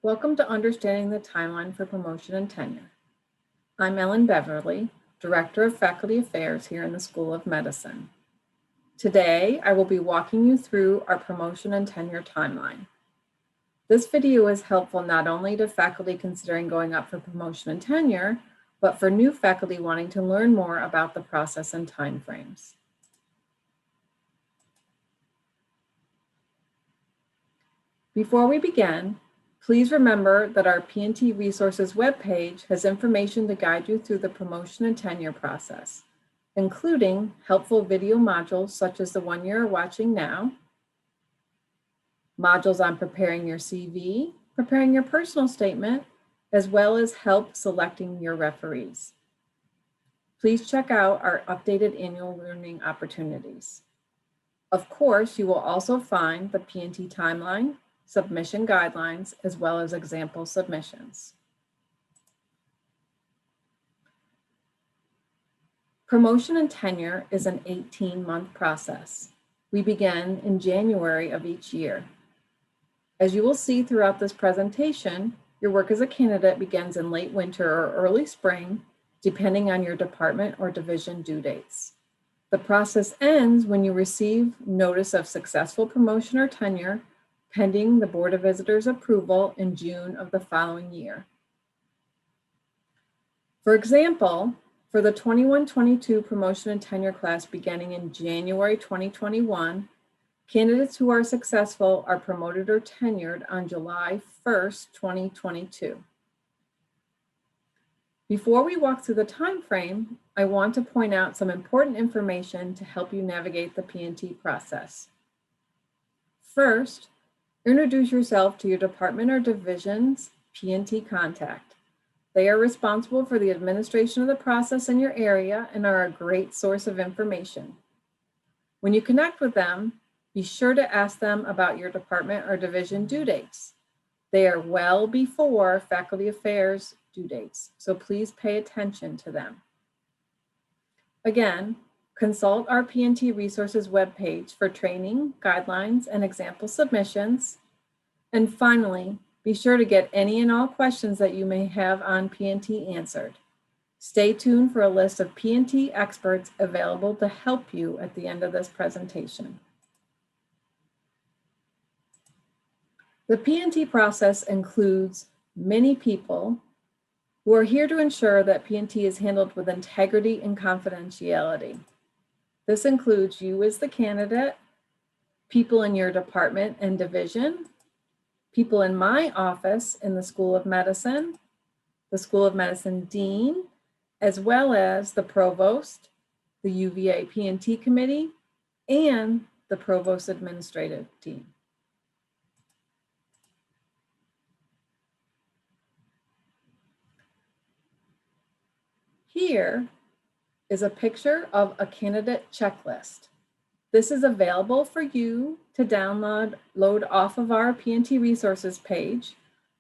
Welcome to Understanding the Timeline for Promotion and Tenure. I'm Ellen Beverly, Director of Faculty Affairs here in the School of Medicine. Today, I will be walking you through our promotion and tenure timeline. This video is helpful not only to faculty considering going up for promotion and tenure, but for new faculty wanting to learn more about the process and timeframes. Before we begin, please remember that our P&T Resources webpage has information to guide you through the promotion and tenure process, including helpful video modules such as the one you're watching now, modules on preparing your CV, preparing your personal statement, as well as help selecting your referees. Please check out our updated annual learning opportunities. Of course, you will also find the P&T timeline, submission guidelines, as well as example submissions. Promotion and tenure is an 18-month process. We begin in January of each year. As you will see throughout this presentation, your work as a candidate begins in late winter or early spring, depending on your department or division due dates. The process ends when you receive notice of successful promotion or tenure, pending the Board of Visitors approval in June of the following year. For example, for the 21-22 promotion and tenure class beginning in January 2021, candidates who are successful are promoted or tenured on July 1st, 2022. Before we walk through the time frame, I want to point out some important information to help you navigate the P&T process. First, introduce yourself to your department or division's P&T contact. They are responsible for the administration of the process in your area and are a great source of information. When you connect with them, be sure to ask them about your department or division due dates. They are well before faculty affairs due dates, so please pay attention to them. Again, consult our P&T Resources webpage for training, guidelines, and example submissions. And finally, be sure to get any and all questions that you may have on P&T answered. Stay tuned for a list of P&T experts available to help you at the end of this presentation. The P&T process includes many people who are here to ensure that P&T is handled with integrity and confidentiality. This includes you as the candidate, people in your department and division, people in my office in the School of Medicine, the School of Medicine Dean, as well as the Provost, the UVA P&T Committee, and the Provost Administrative Team. Here is a picture of a candidate checklist. This is available for you to download off of our P&T Resources page.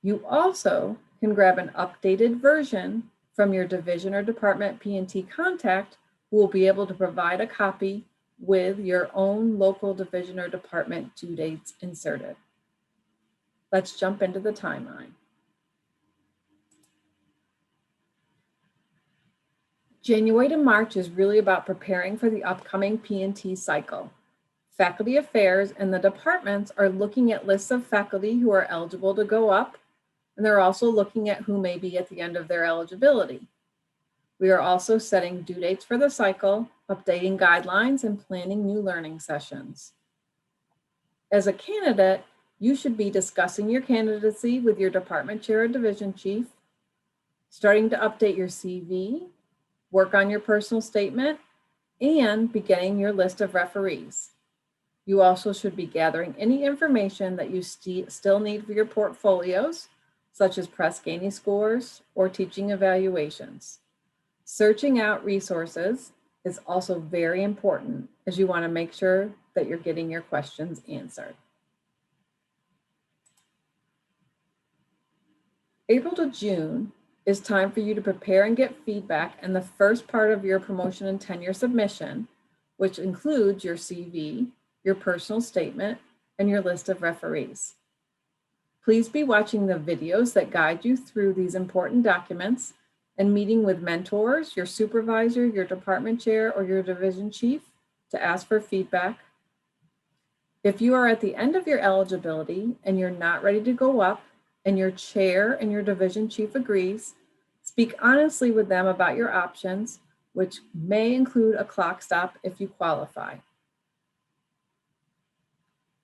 You also can grab an updated version from your division or department P&T contact, who will be able to provide a copy with your own local division or department due dates inserted. Let's jump into the timeline. January to March is really about preparing for the upcoming P&T cycle. Faculty Affairs and the departments are looking at lists of faculty who are eligible to go up, and they're also looking at who may be at the end of their eligibility. We are also setting due dates for the cycle, updating guidelines, and planning new learning sessions. As a candidate, you should be discussing your candidacy with your department chair or division chief, starting to update your CV, work on your personal statement, and beginning your list of referees. You also should be gathering any information that you still need for your portfolios, such as Press Ganey scores or teaching evaluations. Searching out resources is also very important, as you want to make sure that you're getting your questions answered. April to June is time for you to prepare and get feedback in the first part of your promotion and tenure submission, which includes your CV, your personal statement, and your list of referees. Please be watching the videos that guide you through these important documents and meeting with mentors, your supervisor, your department chair, or your division chief to ask for feedback. If you are at the end of your eligibility and you're not ready to go up, and your chair and your division chief agrees, speak honestly with them about your options, which may include a clock stop if you qualify.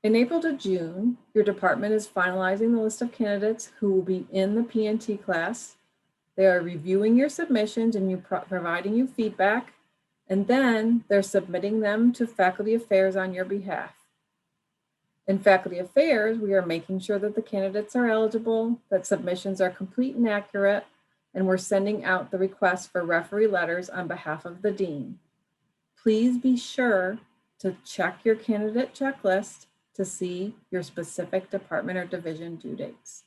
In April to June, your department is finalizing the list of candidates who will be in the P&T class. They are reviewing your submissions and providing you feedback, and then they're submitting them to Faculty Affairs on your behalf. In Faculty Affairs, we are making sure that the candidates are eligible, that submissions are complete and accurate, and we're sending out the request for referee letters on behalf of the dean. Please be sure to check your candidate checklist to see your specific department or division due dates.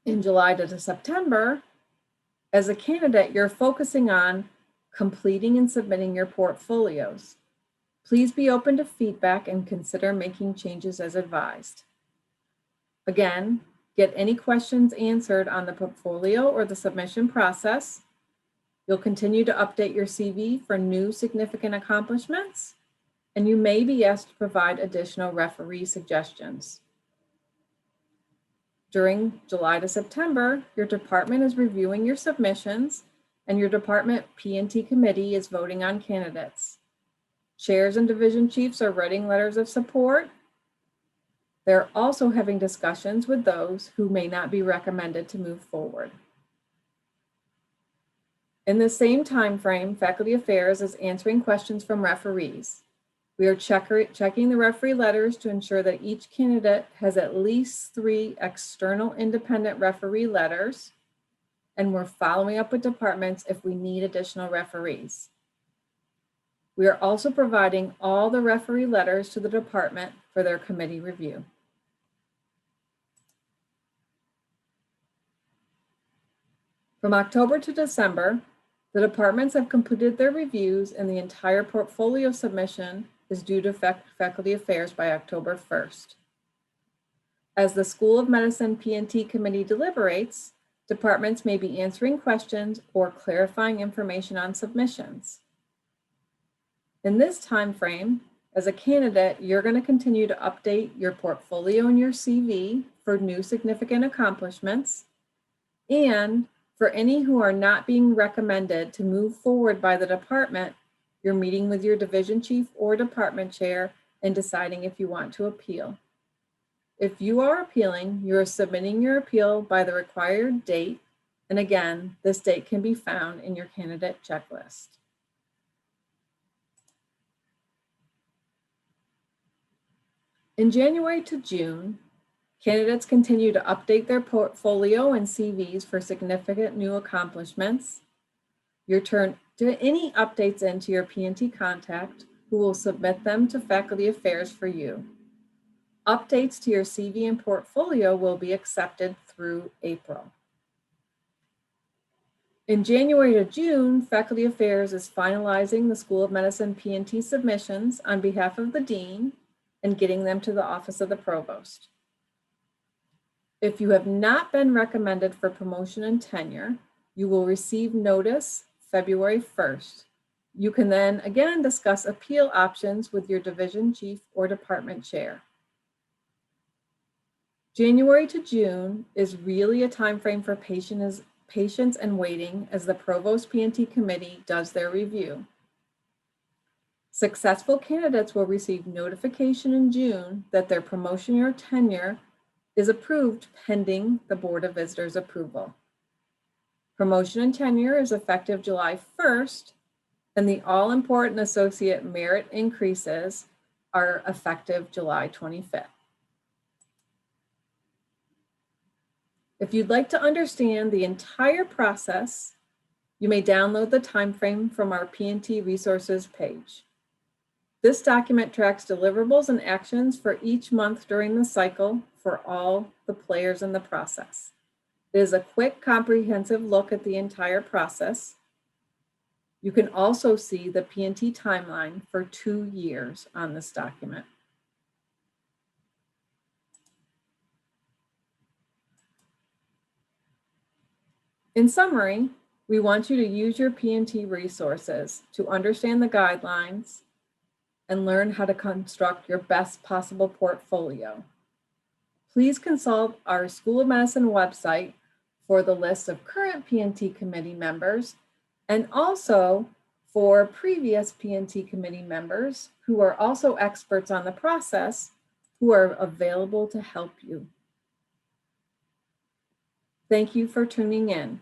In July to September, as a candidate, you're focusing on completing and submitting your portfolios. Please be open to feedback and consider making changes as advised. Again, get any questions answered on the portfolio or the submission process. You'll continue to update your CV for new significant accomplishments, and you may be asked to provide additional referee suggestions. During July to September, your department is reviewing your submissions, and your department P&T committee is voting on candidates. Chairs and division chiefs are writing letters of support. They're also having discussions with those who may not be recommended to move forward. In the same time frame, Faculty Affairs is answering questions from referees. We are checking the referee letters to ensure that each candidate has at least 3 external independent referee letters, and we're following up with departments if we need additional referees. We are also providing all the referee letters to the department for their committee review. From October to December, the departments have completed their reviews and the entire portfolio submission is due to Faculty Affairs by October 1st. As the School of Medicine P&T committee deliberates, departments may be answering questions or clarifying information on submissions. In this time frame, as a candidate, you're going to continue to update your portfolio and your CV for new significant accomplishments, and for any who are not being recommended to move forward by the department, you're meeting with your division chief or department chair and deciding if you want to appeal. If you are appealing, you're submitting your appeal by the required date. And again, this date can be found in your candidate checklist. In January to June, candidates continue to update their portfolio and CVs for significant new accomplishments. Your turn to any updates into your P&T contact, who will submit them to Faculty Affairs for you. Updates to your CV and portfolio will be accepted through April. In January to June, Faculty Affairs is finalizing the School of Medicine P&T submissions on behalf of the dean and getting them to the Office of the Provost. If you have not been recommended for promotion and tenure, you will receive notice February 1st. You can then again discuss appeal options with your division chief or department chair. January to June is really a time frame for patience and waiting as the Provost P&T committee does their review. Successful candidates will receive notification in June that their promotion or tenure is approved pending the Board of Visitors approval. Promotion and tenure is effective July 1st, and the all-important associate merit increases are effective July 25th. If you'd like to understand the entire process, you may download the timeframe from our P&T resources page. This document tracks deliverables and actions for each month during the cycle for all the players in the process. It is a quick, comprehensive look at the entire process. You can also see the P&T timeline for 2 years on this document. In summary, we want you to use your P&T resources to understand the guidelines and learn how to construct your best possible portfolio. Please consult our School of Medicine website for the list of current P&T committee members and also for previous P&T committee members who are also experts on the process who are available to help you. Thank you for tuning in.